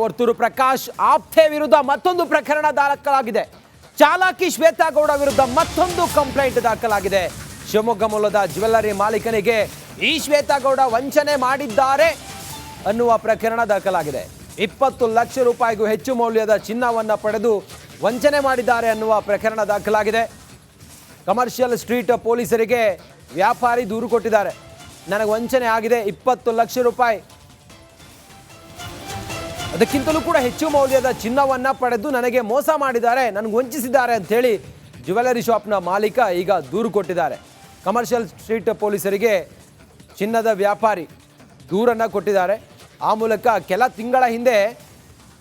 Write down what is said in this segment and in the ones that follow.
ವರ್ತೂರು ಪ್ರಕಾಶ್ ಆಪ್ತೆ ವಿರುದ್ಧ ಮತ್ತೊಂದು ಪ್ರಕರಣ ದಾಖಲಾಗಿದೆ. ಚಾಲಕಿ ಶ್ವೇತಾ ಗೌಡ ವಿರುದ್ಧ ಮತ್ತೊಂದು ಕಂಪ್ಲೇಂಟ್ ದಾಖಲಾಗಿದೆ. ಶಿವಮೊಗ್ಗ ಮೂಲದ ಜ್ಯುವೆಲ್ಲರಿ ಮಾಲೀಕನಿಗೆ ಈ ಶ್ವೇತಾ ಗೌಡ ವಂಚನೆ ಮಾಡಿದ್ದಾರೆ ಅನ್ನುವ ಪ್ರಕರಣ ದಾಖಲಾಗಿದೆ. 20 ಲಕ್ಷ ರೂಪಾಯಿಗೂ ಹೆಚ್ಚು ಮೌಲ್ಯದ ಚಿನ್ನವನ್ನು ಪಡೆದು ವಂಚನೆ ಮಾಡಿದ್ದಾರೆ ಅನ್ನುವ ಪ್ರಕರಣ ದಾಖಲಾಗಿದೆ. ಕಮರ್ಷಿಯಲ್ ಸ್ಟ್ರೀಟ್ ಪೊಲೀಸರಿಗೆ ವ್ಯಾಪಾರಿ ದೂರು ಕೊಟ್ಟಿದ್ದಾರೆ. ನನಗೆ ವಂಚನೆ ಆಗಿದೆ, 20 ಲಕ್ಷ ರೂಪಾಯಿ ಅದಕ್ಕಿಂತಲೂ ಕೂಡ ಹೆಚ್ಚು ಮೌಲ್ಯದ ಚಿನ್ನವನ್ನು ಪಡೆದು ನನಗೆ ಮೋಸ ಮಾಡಿದ್ದಾರೆ, ನನಗೆ ವಂಚಿಸಿದ್ದಾರೆ ಅಂಥೇಳಿ ಜ್ಯುವೆಲ್ಲರಿ ಶಾಪ್ನ ಮಾಲೀಕ ಈಗ ದೂರು ಕೊಟ್ಟಿದ್ದಾರೆ. ಕಮರ್ಷಿಯಲ್ ಸ್ಟ್ರೀಟ್ ಪೊಲೀಸರಿಗೆ ಚಿನ್ನದ ವ್ಯಾಪಾರಿ ದೂರನ್ನು ಕೊಟ್ಟಿದ್ದಾರೆ. ಆ ಮೂಲಕ ಕೆಲ ತಿಂಗಳ ಹಿಂದೆ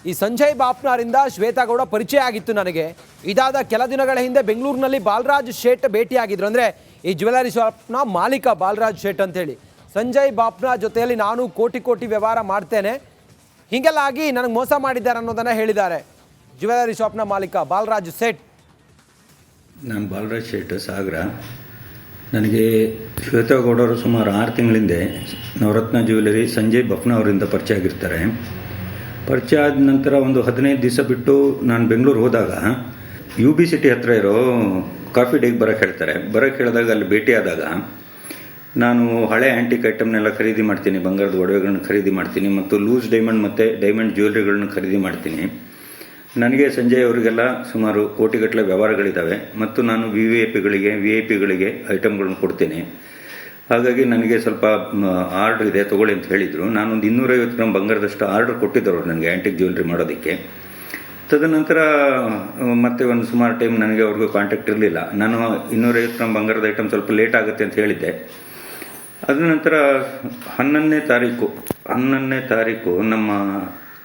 ಈ ಸಂಜಯ್ ಬಾಪ್ನಾರಿಂದ ಶ್ವೇತಾ ಗೌಡ ಪರಿಚಯ ಆಗಿತ್ತು ನನಗೆ. ಇದಾದ ಕೆಲ ದಿನಗಳ ಹಿಂದೆ ಬೆಂಗಳೂರಿನಲ್ಲಿ ಬಾಲರಾಜ್ ಶೇಟ್ ಭೇಟಿಯಾಗಿದ್ರು. ಅಂದರೆ ಈ ಜ್ಯುವೆಲ್ಲರಿ ಶಾಪ್ನ ಮಾಲೀಕ ಬಾಲರಾಜ್ ಶೇಟ್ ಅಂತೇಳಿ. ಸಂಜಯ್ ಬಾಪ್ನ ಜೊತೆಯಲ್ಲಿ ನಾನು ಕೋಟಿ ವ್ಯವಹಾರ ಮಾಡ್ತೇನೆ, ಹೀಗೆಲ್ಲ ಆಗಿ ನನಗೆ ಮೋಸ ಮಾಡಿದ್ದಾರೆ ಅನ್ನೋದನ್ನು ಹೇಳಿದ್ದಾರೆ ಜ್ಯುವೆಲ್ಲರಿ ಶಾಪ್ನ ಮಾಲೀಕ ಬಾಲರಾಜ್ ಶೇಟ್. ನಾನು ಬಾಲರಾಜ್ ಶೇಟ್ ಸಾಗರ. ನನಗೆ ಶ್ವೇತಾ ಗೌಡರು ಸುಮಾರು 6 ತಿಂಗಳಿಂದ ನವರತ್ನ ಜ್ಯುವೆಲ್ಲರಿ ಸಂಜಯ್ ಬಫ್ನ ಅವರಿಂದ ಪರಿಚಯ ಆಗಿರ್ತಾರೆ. ಪರಿಚಯ ಆದ ನಂತರ ಒಂದು 15 ದಿವಸ ಬಿಟ್ಟು ನಾನು ಬೆಂಗಳೂರು ಹೋದಾಗ UB ಸಿಟಿ ಹತ್ತಿರ ಇರೋ ಕಾಫಿ ಡೇಗೆ ಬರೋಕ್ಕೆ ಹೇಳ್ತಾರೆ. ಬರೋಕ್ಕೆ ಹೇಳಿದಾಗ ಅಲ್ಲಿ ಭೇಟಿಯಾದಾಗ ನಾನು ಹಳೆ ಆ್ಯಂಟಿಕ್ ಐಟಮ್ನೆಲ್ಲ ಖರೀದಿ ಮಾಡ್ತೀನಿ, ಬಂಗಾರದ ಒಡವೆಗಳನ್ನ ಖರೀದಿ ಮಾಡ್ತೀನಿ ಮತ್ತು ಲೂಸ್ ಡೈಮಂಡ್ ಮತ್ತು ಡೈಮಂಡ್ ಜ್ಯುವೆಲ್ರಿಗಳನ್ನ ಖರೀದಿ ಮಾಡ್ತೀನಿ. ನನಗೆ ಸಂಜಯ್ ಅವರಿಗೆಲ್ಲ ಸುಮಾರು ಕೋಟಿಗಟ್ಟಲೆ ವ್ಯವಹಾರಗಳಿದ್ದಾವೆ ಮತ್ತು ನಾನು VIP ಗಳಿಗೆ ಐಟಮ್ಗಳನ್ನ ಕೊಡ್ತೀನಿ. ಹಾಗಾಗಿ ನನಗೆ ಸ್ವಲ್ಪ ಆರ್ಡ್ರ್ ಇದೆ, ತೊಗೊಳ್ಳಿ ಅಂತ ಹೇಳಿದರು. ನಾನೊಂದು 250 ಗ್ರಾಮ್ ಬಂಗಾರದಷ್ಟು ಆರ್ಡ್ರ್ ಕೊಟ್ಟಿದ್ದರು ನನಗೆ ಆ್ಯಂಟಿಕ್ ಜ್ಯುವೆಲ್ರಿ ಮಾಡೋದಕ್ಕೆ. ತದನಂತರ ಮತ್ತೆ ಒಂದು ಸುಮಾರು ಟೈಮ್ ನನಗೆ ಅವ್ರಿಗೂ ಕಾಂಟ್ಯಾಕ್ಟ್ ಇರಲಿಲ್ಲ. ನಾನು 250 ಗ್ರಾಮ್ ಬಂಗಾರದ ಐಟಮ್ ಸ್ವಲ್ಪ ಲೇಟ್ ಆಗುತ್ತೆ ಅಂತ ಹೇಳಿದ್ದೆ. ಅದ ನಂತರ 11ನೇ ತಾರೀಕು ನಮ್ಮ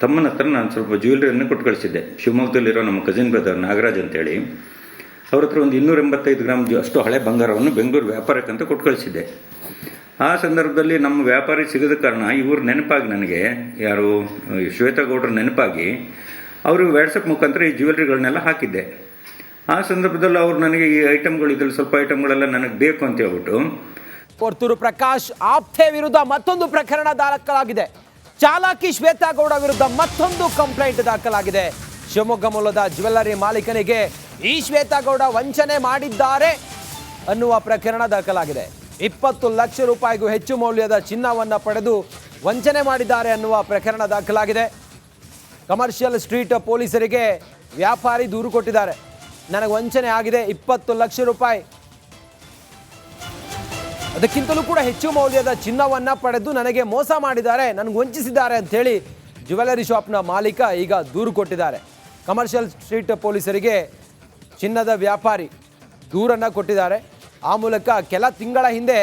ತಮ್ಮನ ಹತ್ರ ನಾನು ಸ್ವಲ್ಪ ಜ್ಯುವೆಲ್ರಿಯನ್ನು ಕೊಟ್ಟು ಕಳಿಸಿದ್ದೆ. ಶಿವಮೊಗ್ಗದಲ್ಲಿರೋ ನಮ್ಮ ಕಸಿನ್ ಬ್ರದರ್ ನಾಗರಾಜ್ ಅಂತೇಳಿ ಅವ್ರ ಹತ್ರ ಒಂದು 285 ಗ್ರಾಮ್ ಅಷ್ಟು ಹಳೆ ಬಂಗಾರವನ್ನು ಬೆಂಗಳೂರು ವ್ಯಾಪಾರಕ್ಕಂತ ಕೊಟ್ಟು ಕಳಿಸಿದ್ದೆ. ಆ ಸಂದರ್ಭದಲ್ಲಿ ನಮ್ಮ ವ್ಯಾಪಾರಿ ಸಿಗದ ಕಾರಣ ಇವ್ರ ನೆನಪಾಗಿ ನನಗೆ ಯಾರು ಶ್ವೇತಾ ಗೌಡ್ರ ನೆನಪಾಗಿ ಅವರು ವಾಟ್ಸಪ್ ಮುಖಾಂತರ ಈ ಜ್ಯುವೆಲ್ರಿಗಳನ್ನೆಲ್ಲ ಹಾಕಿದ್ದೆ. ಆ ಸಂದರ್ಭದಲ್ಲಿ ಅವರು ನನಗೆ ಈ ಐಟಮ್ಗಳು ಇದ್ರಲ್ಲಿ ಸ್ವಲ್ಪ ಐಟಮ್ಗಳೆಲ್ಲ ನನಗೆ ಬೇಕು ಅಂತ ಹೇಳ್ಬಿಟ್ಟು ವರ್ತೂರು ಪ್ರಕಾಶ್ ಆಪ್ತೆ ವಿರುದ್ಧ ಮತ್ತೊಂದು ಪ್ರಕರಣ ದಾಖಲಾಗಿದೆ. ಚಾಲಕಿ ಶ್ವೇತಾ ಗೌಡ ವಿರುದ್ಧ ಮತ್ತೊಂದು ಕಂಪ್ಲೇಂಟ್ ದಾಖಲಾಗಿದೆ. ಶಿವಮೊಗ್ಗ ಮೂಲದ ಜ್ಯುವೆಲ್ಲರಿ ಮಾಲೀಕನಿಗೆ ಈ ಶ್ವೇತಾ ಗೌಡ ವಂಚನೆ ಮಾಡಿದ್ದಾರೆ ಅನ್ನುವ ಪ್ರಕರಣ ದಾಖಲಾಗಿದೆ. 20 ಲಕ್ಷ ರೂಪಾಯಿಗೂ ಹೆಚ್ಚು ಮೌಲ್ಯದ ಚಿನ್ನವನ್ನು ಪಡೆದು ವಂಚನೆ ಮಾಡಿದ್ದಾರೆ ಅನ್ನುವ ಪ್ರಕರಣ ದಾಖಲಾಗಿದೆ. ಕಮರ್ಷಿಯಲ್ ಸ್ಟ್ರೀಟ್ ಪೊಲೀಸರಿಗೆ ವ್ಯಾಪಾರಿ ದೂರು ಕೊಟ್ಟಿದ್ದಾರೆ. ನನಗೆ ವಂಚನೆ ಆಗಿದೆ, 20 ಲಕ್ಷ ರೂಪಾಯಿ ಅದಕ್ಕಿಂತಲೂ ಕೂಡ ಹೆಚ್ಚು ಮೌಲ್ಯದ ಚಿನ್ನವನ್ನು ಪಡೆದು ನನಗೆ ಮೋಸ ಮಾಡಿದ್ದಾರೆ, ನನಗೆ ವಂಚಿಸಿದ್ದಾರೆ ಅಂಥೇಳಿ ಜ್ಯುವೆಲ್ಲರಿ ಶಾಪ್ನ ಮಾಲೀಕ ಈಗ ದೂರು ಕೊಟ್ಟಿದ್ದಾರೆ. ಕಮರ್ಷಿಯಲ್ ಸ್ಟ್ರೀಟ್ ಪೊಲೀಸರಿಗೆ ಚಿನ್ನದ ವ್ಯಾಪಾರಿ ದೂರನ್ನು ಕೊಟ್ಟಿದ್ದಾರೆ. ಆ ಮೂಲಕ ಕೆಲ ತಿಂಗಳ ಹಿಂದೆ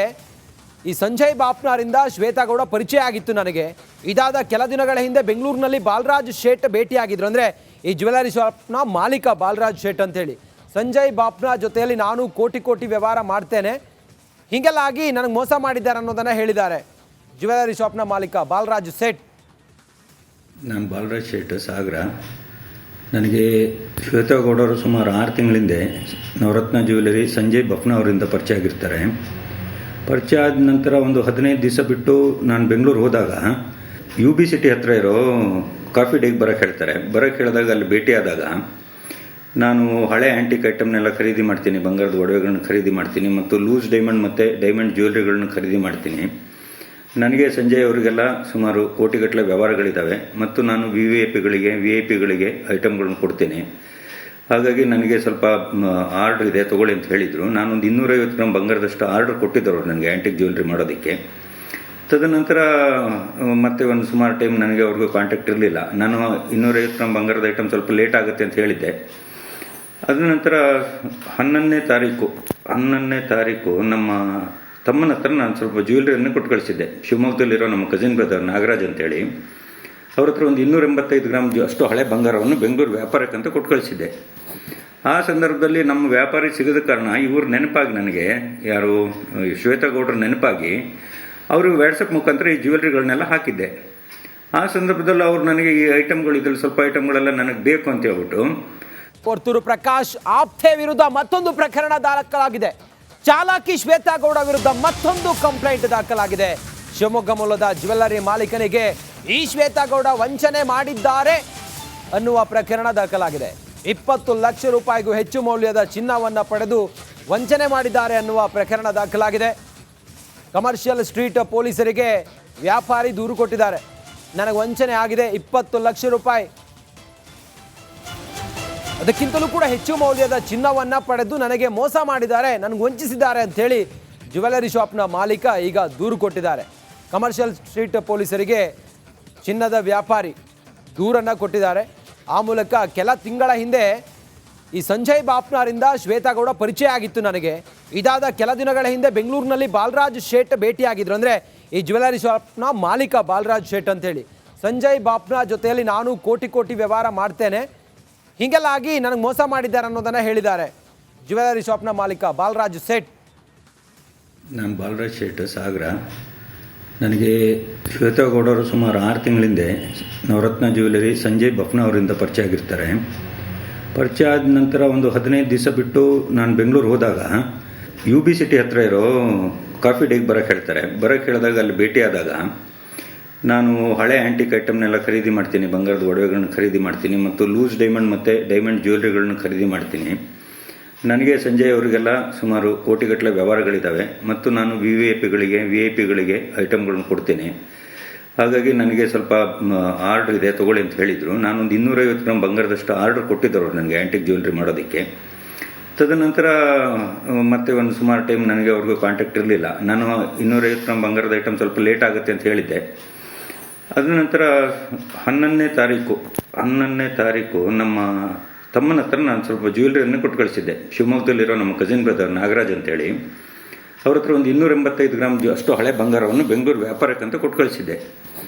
ಈ ಸಂಜಯ್ ಬಾಪ್ನಾರಿಂದ ಶ್ವೇತಾ ಗೌಡ ಪರಿಚಯ ಆಗಿತ್ತು ನನಗೆ. ಇದಾದ ಕೆಲ ದಿನಗಳ ಹಿಂದೆ ಬೆಂಗಳೂರಿನಲ್ಲಿ ಬಾಲರಾಜ್ ಶೇಟ್ ಭೇಟಿಯಾಗಿದ್ರು. ಅಂದರೆ ಈ ಜ್ಯುವೆಲ್ಲರಿ ಶಾಪ್ನ ಮಾಲೀಕ ಬಾಲರಾಜ್ ಶೇಟ್ ಅಂತೇಳಿ. ಸಂಜಯ್ ಬಾಪ್ನ ಜೊತೆಯಲ್ಲಿ ನಾನು ಕೋಟಿ ವ್ಯವಹಾರ ಮಾಡ್ತೇನೆ, ಹೀಗೆಲ್ಲ ಆಗಿ ನನಗೆ ಮೋಸ ಮಾಡಿದ್ದಾರೆ ಅನ್ನೋದನ್ನು ಹೇಳಿದ್ದಾರೆ ಜ್ಯುವೆಲ್ಲರಿ ಶಾಪ್ನ ಮಾಲೀಕ ಬಾಲರಾಜ್ ಶೇಟ್. ನಾನು ಬಾಲರಾಜ್ ಶೇಟ್ ಸಾಗರ. ನನಗೆ ಶ್ವೇತಾ ಗೌಡರು ಸುಮಾರು 6 ತಿಂಗಳಿಂದ ನವರತ್ನ ಜ್ಯುವೆಲ್ಲರಿ ಸಂಜಯ್ ಬಫ್ನ ಅವರಿಂದ ಪರಿಚಯ ಆಗಿರ್ತಾರೆ. ಪರಿಚಯ ಆದ ನಂತರ ಒಂದು 15 ದಿವಸ ಬಿಟ್ಟು ನಾನು ಬೆಂಗಳೂರು ಹೋದಾಗ UB ಸಿಟಿ ಹತ್ತಿರ ಇರೋ ಕಾಫಿ ಡೇಗೆ ಬರೋಕ್ಕೆ ಹೇಳ್ತಾರೆ. ಬರೋಕ್ಕೆ ಹೇಳಿದಾಗ ಅಲ್ಲಿ ಭೇಟಿಯಾದಾಗ ನಾನು ಹಳೆ ಆ್ಯಂಟಿಕ್ ಐಟಮ್ನೆಲ್ಲ ಖರೀದಿ ಮಾಡ್ತೀನಿ, ಬಂಗಾರದ ಒಡವೆಗಳನ್ನ ಖರೀದಿ ಮಾಡ್ತೀನಿ ಮತ್ತು ಲೂಸ್ ಡೈಮಂಡ್ ಮತ್ತು ಡೈಮಂಡ್ ಜ್ಯುವೆಲ್ರಿಗಳನ್ನ ಖರೀದಿ ಮಾಡ್ತೀನಿ. ನನಗೆ ಸಂಜಯ್ ಅವರಿಗೆಲ್ಲ ಸುಮಾರು ಕೋಟಿಗಟ್ಟಲೆ ವ್ಯವಹಾರಗಳಿದ್ದಾವೆ ಮತ್ತು ನಾನು VIP ಗಳಿಗೆ ಐಟಮ್ಗಳನ್ನ ಕೊಡ್ತೀನಿ. ಹಾಗಾಗಿ ನನಗೆ ಸ್ವಲ್ಪ ಆರ್ಡ್ರ್ ಇದೆ, ತೊಗೊಳ್ಳಿ ಅಂತ ಹೇಳಿದರು. ನಾನೊಂದು 250 ಗ್ರಾಮ್ ಬಂಗಾರದಷ್ಟು ಆರ್ಡ್ರ್ ಕೊಟ್ಟಿದ್ದರು ನನಗೆ ಆ್ಯಂಟಿಕ್ ಜ್ಯುವೆಲ್ರಿ ಮಾಡೋದಕ್ಕೆ. ತದನಂತರ ಮತ್ತೆ ಒಂದು ಸುಮಾರು ಟೈಮ್ ನನಗೆ ಅವ್ರಿಗೂ ಕಾಂಟ್ಯಾಕ್ಟ್ ಇರಲಿಲ್ಲ. ನಾನು 250 ಗ್ರಾಮ್ ಬಂಗಾರದ ಐಟಮ್ ಸ್ವಲ್ಪ ಲೇಟ್ ಆಗುತ್ತೆ ಅಂತ ಹೇಳಿದ್ದೆ. ಅದ ನಂತರ 11ನೇ ತಾರೀಕು ನಮ್ಮ ತಮ್ಮನ ಹತ್ರ ನಾನು ಸ್ವಲ್ಪ ಜ್ಯುವೆಲ್ರಿಯನ್ನು ಕೊಟ್ಟು ಕಳಿಸಿದ್ದೆ. ಶಿವಮೊಗ್ಗದಲ್ಲಿರೋ ನಮ್ಮ ಕಸಿನ್ ಬ್ರದರ್ ನಾಗರಾಜ್ ಅಂತೇಳಿ ಅವ್ರ ಹತ್ರ ಒಂದು 285 ಗ್ರಾಮ್ ಅಷ್ಟು ಹಳೆ ಬಂಗಾರವನ್ನು ಬೆಂಗಳೂರು ವ್ಯಾಪಾರಕ್ಕಂತ ಕೊಟ್ಟು ಕಳಿಸಿದ್ದೆ. ಆ ಸಂದರ್ಭದಲ್ಲಿ ನಮ್ಮ ವ್ಯಾಪಾರಿ ಸಿಗದ ಕಾರಣ ಇವ್ರ ನೆನಪಾಗಿ ನನಗೆ ಯಾರು ಶ್ವೇತಾ ಗೌಡ್ರ ನೆನಪಾಗಿ ಅವರು ವಾಟ್ಸಪ್ ಮುಖಾಂತರ ಈ ಜ್ಯುವೆಲ್ರಿಗಳನ್ನೆಲ್ಲ ಹಾಕಿದ್ದೆ. ಆ ಸಂದರ್ಭದಲ್ಲಿ ಅವರು ನನಗೆ ಈ ಐಟಮ್ಗಳು ಇದ್ರಲ್ಲಿ ಸ್ವಲ್ಪ ಐಟಮ್ಗಳೆಲ್ಲ ನನಗೆ ಬೇಕು ಅಂತ ಹೇಳ್ಬಿಟ್ಟು ವರ್ತೂರು ಪ್ರಕಾಶ್ ಆಪ್ತೆ ವಿರುದ್ಧ ಮತ್ತೊಂದು ಪ್ರಕರಣ ದಾಖಲಾಗಿದೆ. ಚಾಲಕಿ ಶ್ವೇತಾ ಗೌಡ ವಿರುದ್ಧ ಮತ್ತೊಂದು ಕಂಪ್ಲೇಂಟ್ ದಾಖಲಾಗಿದೆ. ಶಿವಮೊಗ್ಗ ಮೂಲದ ಜ್ಯುವೆಲ್ಲರಿ ಮಾಲೀಕನಿಗೆ ಈ ಶ್ವೇತಾಗೌಡ ವಂಚನೆ ಮಾಡಿದ್ದಾರೆ ಅನ್ನುವ ಪ್ರಕರಣ ದಾಖಲಾಗಿದೆ. 20 ಲಕ್ಷ ರೂಪಾಯಿಗೂ ಹೆಚ್ಚು ಮೌಲ್ಯದ ಚಿನ್ನವನ್ನು ಪಡೆದು ವಂಚನೆ ಮಾಡಿದ್ದಾರೆ ಅನ್ನುವ ಪ್ರಕರಣ ದಾಖಲಾಗಿದೆ. ಕಮರ್ಷಿಯಲ್ ಸ್ಟ್ರೀಟ್ ಪೊಲೀಸರಿಗೆ ವ್ಯಾಪಾರಿ ದೂರು ಕೊಟ್ಟಿದ್ದಾರೆ. ನನಗೆ ವಂಚನೆ ಆಗಿದೆ, 20 ಲಕ್ಷ ರೂಪಾಯಿ, ಅದಕ್ಕಿಂತಲೂ ಕೂಡ ಹೆಚ್ಚು ಮೌಲ್ಯದ ಚಿನ್ನವನ್ನು ಪಡೆದು ನನಗೆ ಮೋಸ ಮಾಡಿದ್ದಾರೆ, ನನಗೆ ವಂಚಿಸಿದ್ದಾರೆ ಅಂಥೇಳಿ ಜ್ಯುವೆಲರಿ ಶಾಪ್ನ ಮಾಲೀಕ ಈಗ ದೂರು ಕೊಟ್ಟಿದ್ದಾರೆ. ಕಮರ್ಷಿಯಲ್ ಸ್ಟ್ರೀಟ್ ಪೊಲೀಸರಿಗೆ ಚಿನ್ನದ ವ್ಯಾಪಾರಿ ದೂರನ್ನು ಕೊಟ್ಟಿದ್ದಾರೆ. ಆ ಮೂಲಕ ಕೆಲ ತಿಂಗಳ ಹಿಂದೆ ಈ ಸಂಜಯ್ ಬಾಪ್ನಾರಿಂದ ಶ್ವೇತಾಗೌಡ ಪರಿಚಯ ಆಗಿತ್ತು ನನಗೆ. ಇದಾದ ಕೆಲ ದಿನಗಳ ಹಿಂದೆ ಬೆಂಗಳೂರಿನಲ್ಲಿ ಬಾಲರಾಜ್ ಶೇಟ್ ಭೇಟಿಯಾಗಿದ್ರು. ಅಂದರೆ ಈ ಜ್ಯುವೆಲರಿ ಶಾಪ್ನ ಮಾಲೀಕ ಬಾಲರಾಜ್ ಶೇಟ್ ಅಂತೇಳಿ. ಸಂಜಯ್ ಬಾಪ್ನ ಜೊತೆಯಲ್ಲಿ ನಾನು ಕೋಟಿ ವ್ಯವಹಾರ ಮಾಡ್ತೇನೆ, ಹೀಗೆಲ್ಲ ಆಗಿ ನನಗೆ ಮೋಸ ಮಾಡಿದ್ದಾರೆ ಅನ್ನೋದನ್ನು ಹೇಳಿದ್ದಾರೆ ಜ್ಯುವೆಲರಿ ಶಾಪ್ನ ಮಾಲೀಕ ಬಾಲರಾಜ್ ಶೇಟ್. ನಾನು ಬಾಲರಾಜ್ ಶೇಟ್ ಸಾಗರ. ನನಗೆ ಶ್ವೇತಾಗೌಡರು ಸುಮಾರು 6 ತಿಂಗಳಿಂದ ನವರತ್ನ ಜ್ಯುವೆಲರಿ ಸಂಜಯ್ ಬಫ್ನ ಅವರಿಂದ ಪರಿಚಯ ಆಗಿರ್ತಾರೆ. ಪರಿಚಯ ಆದ ನಂತರ ಒಂದು 15 ದಿವಸ ಬಿಟ್ಟು ನಾನು ಬೆಂಗಳೂರು ಹೋದಾಗ UB ಸಿಟಿ ಹತ್ರ ಇರೋ ಕಾಫಿ ಡೇಗೆ ಬರೋಕ್ಕೆ ಹೇಳ್ತಾರೆ. ಬರೋಕ್ಕೆ ಹೇಳಿದಾಗ ಅಲ್ಲಿ ಭೇಟಿಯಾದಾಗ ನಾನು ಹಳೆ ಆ್ಯಂಟಿಕ್ ಐಟಮ್ನೆಲ್ಲ ಖರೀದಿ ಮಾಡ್ತೀನಿ, ಬಂಗಾರದ ಒಡವೆಗಳನ್ನ ಖರೀದಿ ಮಾಡ್ತೀನಿ ಮತ್ತು ಲೂಸ್ ಡೈಮಂಡ್ ಮತ್ತು ಡೈಮಂಡ್ ಜ್ಯುವೆಲ್ರಿಗಳನ್ನ ಖರೀದಿ ಮಾಡ್ತೀನಿ. ನನಗೆ ಸಂಜಯ್ ಅವರಿಗೆಲ್ಲ ಸುಮಾರು ಕೋಟಿಗಟ್ಟಲೆ ವ್ಯವಹಾರಗಳಿದ್ದಾವೆ ಮತ್ತು ನಾನು VIP ಗಳಿಗೆ ಐಟಮ್ಗಳನ್ನ ಕೊಡ್ತೀನಿ. ಹಾಗಾಗಿ ನನಗೆ ಸ್ವಲ್ಪ ಆರ್ಡ್ರ್ ಇದೆ, ತೊಗೊಳ್ಳಿ ಅಂತ ಹೇಳಿದರು. ನಾನೊಂದು 250 ಗ್ರಾಮ್ ಬಂಗಾರದಷ್ಟು ಆರ್ಡ್ರ್ ಕೊಟ್ಟಿದ್ದರು ನನಗೆ ಆ್ಯಂಟಿಕ್ ಜ್ಯುವೆಲ್ರಿ ಮಾಡೋದಕ್ಕೆ. ತದನಂತರ ಮತ್ತೆ ಒಂದು ಸುಮಾರು ಟೈಮ್ ನನಗೆ ಅವ್ರಿಗೂ ಕಾಂಟ್ಯಾಕ್ಟ್ ಇರಲಿಲ್ಲ. ನಾನು 250 ಗ್ರಾಮ್ ಬಂಗಾರದ ಐಟಮ್ ಸ್ವಲ್ಪ ಲೇಟ್ ಆಗುತ್ತೆ ಅಂತ ಹೇಳಿದ್ದೆ. ಅದ ನಂತರ 11ನೇ ತಾರೀಕು ನಮ್ಮ ತಮ್ಮನ ಹತ್ರ ನಾನು ಸ್ವಲ್ಪ ಜ್ಯುವೆಲ್ರಿಯನ್ನು ಕೊಟ್ಟು ಕಳಿಸಿದ್ದೆ. ಶಿವಮೊಗ್ಗದಲ್ಲಿರೋ ನಮ್ಮ ಕಸಿನ್ ಬ್ರದರ್ ನಾಗರಾಜ್ ಅಂತೇಳಿ ಅವ್ರ ಹತ್ರ ಒಂದು 285 ಗ್ರಾಮ್ ಅಷ್ಟು ಹಳೆ ಬಂಗಾರವನ್ನು ಬೆಂಗಳೂರು ವ್ಯಾಪಾರಕ್ಕಂತ ಕೊಟ್ಟು ಕಳಿಸಿದ್ದೆ.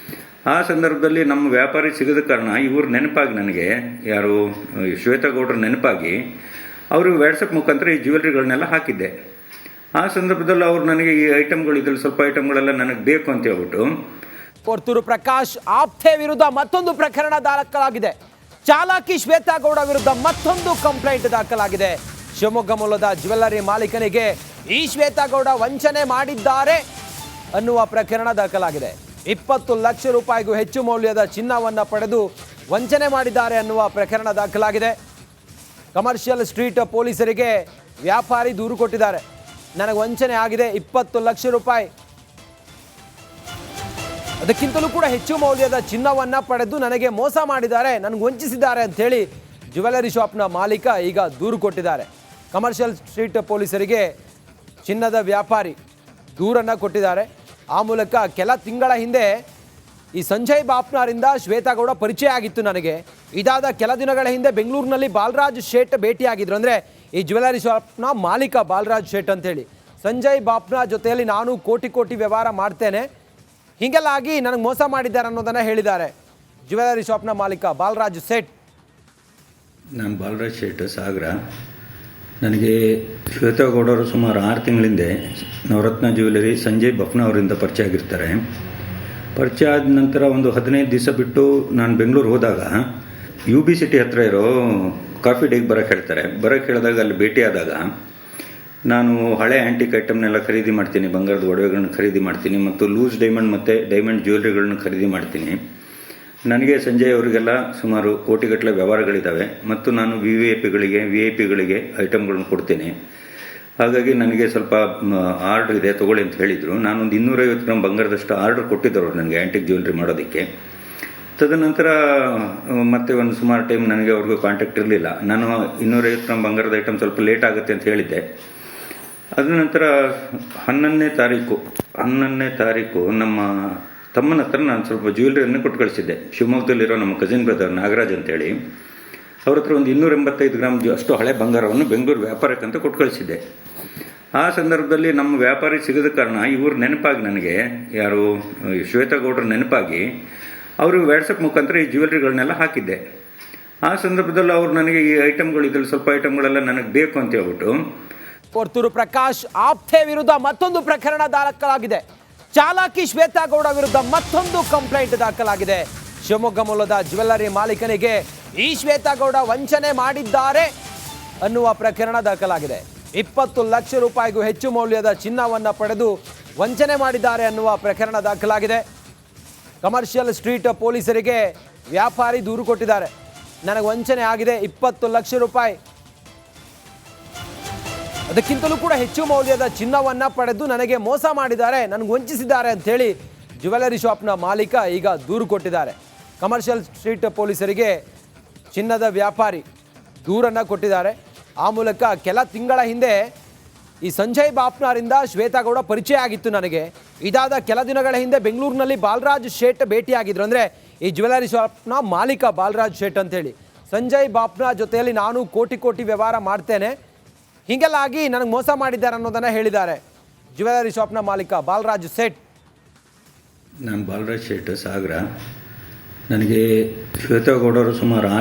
ಆ ಸಂದರ್ಭದಲ್ಲಿ ನಮ್ಮ ವ್ಯಾಪಾರಿ ಸಿಗದ ಕಾರಣ ಇವ್ರ ನೆನಪಾಗಿ ನನಗೆ ಯಾರು ಶ್ವೇತಾಗೌಡರ ನೆನಪಾಗಿ ಅವರು ವಾಟ್ಸಪ್ ಮುಖಾಂತರ ಈ ಜ್ಯುವೆಲ್ರಿಗಳನ್ನೆಲ್ಲ ಹಾಕಿದ್ದೆ. ಆ ಸಂದರ್ಭದಲ್ಲಿ ಅವ್ರು ನನಗೆ ಈ ಐಟಮ್ಗಳು ಇದ್ರಲ್ಲಿ ಸ್ವಲ್ಪ ಐಟಮ್ಗಳೆಲ್ಲ ನನಗೆ ಬೇಕು ಅಂತ ಹೇಳ್ಬಿಟ್ಟು ಕೊರ್ತೂರು ಪ್ರಕಾಶ್ ಆಪ್ತೆ ವಿರುದ್ಧ ಮತ್ತೊಂದು ಪ್ರಕರಣ ದಾಖಲಾಗಿದೆ. ಚಾಲಾಕಿ ಶ್ವೇತಾಗೌಡ ವಿರುದ್ಧ ಮತ್ತೊಂದು ಕಂಪ್ಲೇಂಟ್ ದಾಖಲಾಗಿದೆ. ಶಿವಮೊಗ್ಗ ಮೂಲದ ಜ್ಯುವೆಲ್ಲರಿ ಮಾಲೀಕನಿಗೆ ಈ ಶ್ವೇತಾಗೌಡ ವಂಚನೆ ಮಾಡಿದ್ದಾರೆ ಅನ್ನುವ ಪ್ರಕರಣ ದಾಖಲಾಗಿದೆ. 20 ಲಕ್ಷ ರೂಪಾಯಿಗೂ ಹೆಚ್ಚು ಮೌಲ್ಯದ ಚಿನ್ನವನ್ನು ಪಡೆದು ವಂಚನೆ ಮಾಡಿದ್ದಾರೆ ಅನ್ನುವ ಪ್ರಕರಣ ದಾಖಲಾಗಿದೆ. ಕಮರ್ಷಿಯಲ್ ಸ್ಟ್ರೀಟ್ ಪೊಲೀಸರಿಗೆ ವ್ಯಾಪಾರಿ ದೂರು ಕೊಟ್ಟಿದ್ದಾರೆ. ನನಗೆ ವಂಚನೆ ಆಗಿದೆ, 20 ಲಕ್ಷ ರೂಪಾಯಿ, ಅದಕ್ಕಿಂತಲೂ ಕೂಡ ಹೆಚ್ಚು ಮೌಲ್ಯದ ಚಿನ್ನವನ್ನು ಪಡೆದು ನನಗೆ ಮೋಸ ಮಾಡಿದ್ದಾರೆ, ನನಗೆ ವಂಚಿಸಿದ್ದಾರೆ ಅಂಥೇಳಿ ಜ್ಯುವೆಲರಿ ಶಾಪ್ನ ಮಾಲೀಕ ಈಗ ದೂರು ಕೊಟ್ಟಿದ್ದಾರೆ. ಕಮರ್ಷಿಯಲ್ ಸ್ಟ್ರೀಟ್ ಪೊಲೀಸರಿಗೆ ಚಿನ್ನದ ವ್ಯಾಪಾರಿ ದೂರನ್ನು ಕೊಟ್ಟಿದ್ದಾರೆ. ಆ ಮೂಲಕ ಕೆಲ ತಿಂಗಳ ಹಿಂದೆ ಈ ಸಂಜಯ್ ಬಾಪ್ನಾರಿಂದ ಶ್ವೇತಾಗೌಡ ಪರಿಚಯ ಆಗಿತ್ತು ನನಗೆ. ಇದಾದ ಕೆಲ ದಿನಗಳ ಹಿಂದೆ ಬೆಂಗಳೂರಿನಲ್ಲಿ ಬಾಲರಾಜ್ ಶೇಟ್ ಭೇಟಿಯಾಗಿದ್ರು. ಅಂದರೆ ಈ ಜ್ಯುವೆಲರಿ ಶಾಪ್ನ ಮಾಲೀಕ ಬಾಲರಾಜ್ ಶೇಟ್ ಅಂತೇಳಿ. ಸಂಜಯ್ ಬಾಪ್ನ ಜೊತೆಯಲ್ಲಿ ನಾನು ಕೋಟಿ ವ್ಯವಹಾರ ಮಾಡ್ತೇನೆ, ಹೀಗೆಲ್ಲ ಆಗಿ ನನಗೆ ಮೋಸ ಮಾಡಿದ್ದಾರೆ ಅನ್ನೋದನ್ನು ಹೇಳಿದ್ದಾರೆ ಜ್ಯುವೆಲರಿ ಶಾಪ್ನ ಮಾಲೀಕ ಬಾಲರಾಜ್ ಶೇಟ್. ನಾನು ಬಾಲರಾಜ್ ಶೇಟ್ ಸಾಗರ. ನನಗೆ ಶ್ವೇತಾಗೌಡರು ಸುಮಾರು 6 ತಿಂಗಳಿಂದ ನವರತ್ನ ಜ್ಯುವೆಲರಿ ಸಂಜಯ್ ಬಫ್ನ ಅವರಿಂದ ಪರಿಚಯ ಆಗಿರ್ತಾರೆ. ಪರಿಚಯ ಆದ ನಂತರ ಒಂದು 15 ದಿವಸ ಬಿಟ್ಟು ನಾನು ಬೆಂಗಳೂರು ಹೋದಾಗ UB ಸಿಟಿ ಹತ್ರ ಇರೋ ಕಾಫಿ ಡೇಗೆ ಬರೋಕ್ಕೆ ಹೇಳ್ತಾರೆ. ಬರೋಕ್ಕೆ ಹೇಳಿದಾಗ ಅಲ್ಲಿ ಭೇಟಿಯಾದಾಗ ನಾನು ಹಳೆ ಆ್ಯಂಟಿಕ್ ಐಟಮ್ನೆಲ್ಲ ಖರೀದಿ ಮಾಡ್ತೀನಿ, ಬಂಗಾರದ ಒಡವೆಗಳನ್ನ ಖರೀದಿ ಮಾಡ್ತೀನಿ ಮತ್ತು ಲೂಸ್ ಡೈಮಂಡ್ ಮತ್ತು ಡೈಮಂಡ್ ಜ್ಯುವೆಲ್ರಿಗಳನ್ನ ಖರೀದಿ ಮಾಡ್ತೀನಿ. ನನಗೆ ಸಂಜಯ್ ಅವರಿಗೆಲ್ಲ ಸುಮಾರು ಕೋಟಿಗಟ್ಟಲೆ ವ್ಯವಹಾರಗಳಿದ್ದಾವೆ ಮತ್ತು ನಾನು VIP ಗಳಿಗೆ ಐಟಮ್ಗಳನ್ನ ಕೊಡ್ತೀನಿ. ಹಾಗಾಗಿ ನನಗೆ ಸ್ವಲ್ಪ ಆರ್ಡ್ರ್ ಇದೆ, ತೊಗೊಳ್ಳಿ ಅಂತ ಹೇಳಿದರು. ನಾನೊಂದು 250 ಗ್ರಾಮ್ ಬಂಗಾರದಷ್ಟು ಆರ್ಡ್ರ್ ಕೊಟ್ಟಿದ್ದರು ನನಗೆ ಆ್ಯಂಟಿಕ್ ಜ್ಯುವೆಲ್ರಿ ಮಾಡೋದಕ್ಕೆ. ತದನಂತರ ಮತ್ತೆ ಒಂದು ಸುಮಾರು ಟೈಮ್ ನನಗೆ ಅವ್ರಿಗೂ ಕಾಂಟ್ಯಾಕ್ಟ್ ಇರಲಿಲ್ಲ. ನಾನು 250 ಗ್ರಾಮ್ ಬಂಗಾರದ ಐಟಮ್ ಸ್ವಲ್ಪ ಲೇಟ್ ಆಗುತ್ತೆ ಅಂತ ಹೇಳಿದ್ದೆ. ಅದ ನಂತರ 11ನೇ ತಾರೀಕು ನಮ್ಮ ತಮ್ಮನ ಹತ್ರ ನಾನು ಸ್ವಲ್ಪ ಜ್ಯುವೆಲ್ರಿಯನ್ನು ಕೊಟ್ಟು ಕಳಿಸಿದ್ದೆ. ಶಿವಮೊಗ್ಗದಲ್ಲಿರೋ ನಮ್ಮ ಕಸಿನ್ ಬ್ರದರ್ ನಾಗರಾಜ್ ಅಂತೇಳಿ ಅವ್ರ ಹತ್ರ ಒಂದು 285 ಗ್ರಾಮ್ ಅಷ್ಟು ಹಳೆ ಬಂಗಾರವನ್ನು ಬೆಂಗಳೂರು ವ್ಯಾಪಾರಕ್ಕಂತ ಕೊಟ್ಟು ಕಳಿಸಿದ್ದೆ. ಆ ಸಂದರ್ಭದಲ್ಲಿ ನಮ್ಮ ವ್ಯಾಪಾರಿ ಸಿಗದ ಕಾರಣ ಇವ್ರ ನೆನಪಾಗಿ ನನಗೆ ಯಾರು ಶ್ವೇತಾಗೌಡರ ನೆನಪಾಗಿ ಅವರು ವಾಟ್ಸಪ್ ಮುಖಾಂತರ ಈ ಜ್ಯುವೆಲ್ರಿಗಳನ್ನೆಲ್ಲ ಹಾಕಿದ್ದೆ. ಆ ಸಂದರ್ಭದಲ್ಲಿ ಅವ್ರು ನನಗೆ ಈ ಐಟಮ್ಗಳು ಇದ್ರಲ್ಲಿ ಸ್ವಲ್ಪ ಐಟಮ್ಗಳೆಲ್ಲ ನನಗೆ ಬೇಕು ಅಂತ ಹೇಳ್ಬಿಟ್ಟು ಕೊರ್ತೂರು ಪ್ರಕಾಶ್ ಆಪ್ತೆ ವಿರುದ್ಧ ಮತ್ತೊಂದು ಪ್ರಕರಣ ದಾಖಲಾಗಿದೆ. ಚಾಲಾಕಿ ಶ್ವೇತಾಗೌಡ ವಿರುದ್ಧ ಮತ್ತೊಂದು ಕಂಪ್ಲೇಂಟ್ ದಾಖಲಾಗಿದೆ. ಶಿವಮೊಗ್ಗ ಮೂಲದ ಜ್ಯುವೆಲ್ಲರಿ ಮಾಲೀಕನಿಗೆ ಈ ಶ್ವೇತಾಗೌಡ ವಂಚನೆ ಮಾಡಿದ್ದಾರೆ ಅನ್ನುವ ಪ್ರಕರಣ ದಾಖಲಾಗಿದೆ. 20 ಲಕ್ಷ ರೂಪಾಯಿಗೂ ಹೆಚ್ಚು ಮೌಲ್ಯದ ಚಿನ್ನವನ್ನು ಪಡೆದು ವಂಚನೆ ಮಾಡಿದ್ದಾರೆ ಅನ್ನುವ ಪ್ರಕರಣ ದಾಖಲಾಗಿದೆ. ಕಮರ್ಷಿಯಲ್ ಸ್ಟ್ರೀಟ್ ಪೊಲೀಸರಿಗೆ ವ್ಯಾಪಾರಿ ದೂರು ಕೊಟ್ಟಿದ್ದಾರೆ. ನನಗೆ ವಂಚನೆ ಆಗಿದೆ, 20 ಲಕ್ಷ ರೂಪಾಯಿ, ಅದಕ್ಕಿಂತಲೂ ಕೂಡ ಹೆಚ್ಚು ಮೌಲ್ಯದ ಚಿನ್ನವನ್ನು ಪಡೆದು ನನಗೆ ಮೋಸ ಮಾಡಿದ್ದಾರೆ, ನನಗೆ ವಂಚಿಸಿದ್ದಾರೆ ಅಂಥೇಳಿ ಜ್ಯುವೆಲರಿ ಶಾಪ್ನ ಮಾಲೀಕ ಈಗ ದೂರು ಕೊಟ್ಟಿದ್ದಾರೆ. ಕಮರ್ಷಿಯಲ್ ಸ್ಟ್ರೀಟ್ ಪೊಲೀಸರಿಗೆ ಚಿನ್ನದ ವ್ಯಾಪಾರಿ ದೂರನ್ನು ಕೊಟ್ಟಿದ್ದಾರೆ. ಆ ಮೂಲಕ ಕೆಲ ತಿಂಗಳ ಹಿಂದೆ ಈ ಸಂಜಯ್ ಬಾಪ್ನಾರಿಂದ ಶ್ವೇತಾಗೌಡ ಪರಿಚಯ ಆಗಿತ್ತು ನನಗೆ. ಇದಾದ ಕೆಲ ದಿನಗಳ ಹಿಂದೆ ಬೆಂಗಳೂರಿನಲ್ಲಿ ಬಾಲರಾಜ್ ಶೇಟ್ ಭೇಟಿಯಾಗಿದ್ರು. ಅಂದರೆ ಈ ಜ್ಯುವೆಲರಿ ಶಾಪ್ನ ಮಾಲೀಕ ಬಾಲರಾಜ್ ಶೇಟ್ ಅಂತೇಳಿ. ಸಂಜಯ್ ಬಾಪ್ನ ಜೊತೆಯಲ್ಲಿ ನಾನು ಕೋಟಿ ವ್ಯವಹಾರ ಮಾಡ್ತೇನೆ, ಹೀಗೆಲ್ಲ ಆಗಿ ನನಗೆ ಮೋಸ ಮಾಡಿದ್ದಾರೆ ಅನ್ನೋದನ್ನು ಹೇಳಿದ್ದಾರೆ ಜ್ಯುವೆಲರಿ ಶಾಪ್ನ ಮಾಲೀಕ ಬಾಲರಾಜ್ ಶೇಟ್. ನಾನು ಬಾಲರಾಜ್ ಶೇಟ್ ಸಾಗರ. ನನಗೆ ಶ್ವೇತಾಗೌಡರು ಸುಮಾರು